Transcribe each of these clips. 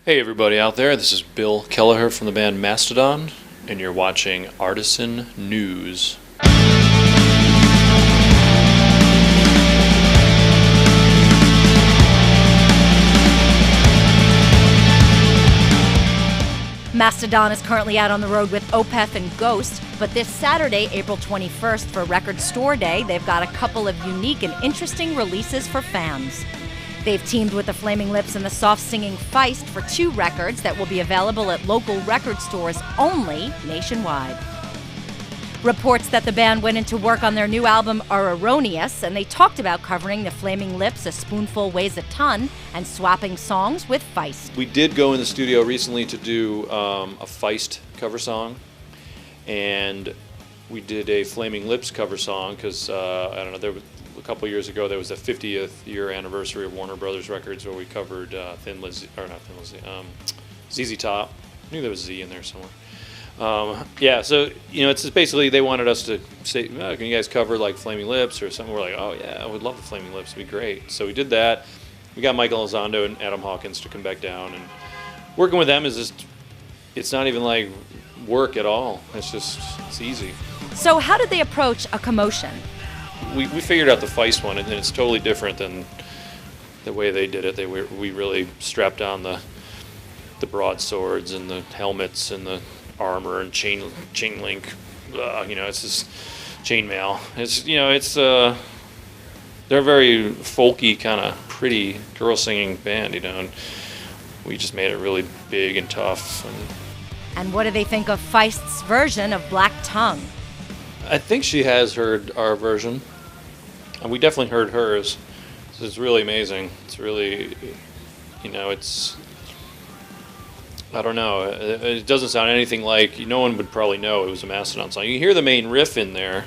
Hey everybody out there, this is Bill Kelleher from the band Mastodon, and you're watching Artisan News. Mastodon is currently out on the road with Opeth and Ghost, but this Saturday, April 21st, for Record Store Day, they've got a couple of unique and interesting releases for fans. They've teamed with the Flaming Lips and the soft-singing Feist for 2 records that will be available at local record stores only nationwide. Reports that the band went into work on their new album are erroneous, and they talked about covering the Flaming Lips' A Spoonful Weighs a Ton and swapping songs with Feist. We did go in the studio recently to do a Feist cover song, and we did a Flaming Lips cover song because, a couple years ago there was the 50th year anniversary of Warner Brothers Records where we covered ZZ Top. I knew there was Z in there somewhere. So it's just basically they wanted us to say, oh, can you guys cover like Flaming Lips or something? We're like, oh yeah, I would love the Flaming Lips, it'd be great. So we did that. We got Michael Elizondo and Adam Hawkins to come back down, and working with them is just, it's not even like work at all. It's easy. So how did they approach A Commotion? We figured out the Feist one, and it's totally different than the way they did it. We really strapped on the broadswords and the helmets and the armor and chain link. It's just chainmail. They're a very folky kind of pretty girl singing band, and we just made it really big and tough. And what do they think of Feist's version of Black Tongue? I think she has heard our version. And we definitely heard hers. So it's really amazing. It's really, I don't know. It doesn't sound anything like, no one would probably know it was a Mastodon song. You hear the main riff in there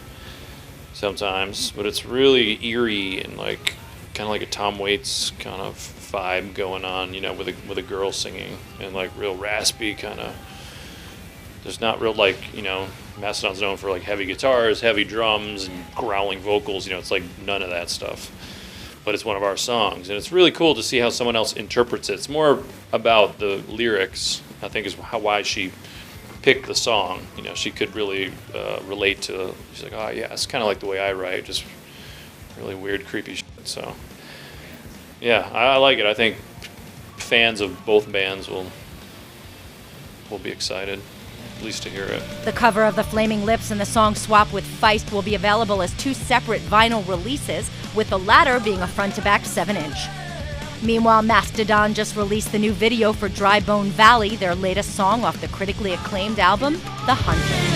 sometimes, but it's really eerie and like kind of like a Tom Waits kind of vibe going on, with a girl singing, and like real raspy kind of. There's not real Mastodon's known for like heavy guitars, heavy drums, and growling vocals. It's like none of that stuff. But it's one of our songs, and it's really cool to see how someone else interprets it. It's more about the lyrics, I think, is why she picked the song. She could really relate to. She's like, oh yeah, it's kind of like the way I write, just really weird, creepy shit. So yeah, I like it. I think fans of both bands will be excited, at least to hear it. The cover of the Flaming Lips and the song Swap with Feist will be available as 2 separate vinyl releases, with the latter being a front-to-back 7-inch. Meanwhile, Mastodon just released the new video for Dry Bone Valley, their latest song off the critically acclaimed album, The Hunter.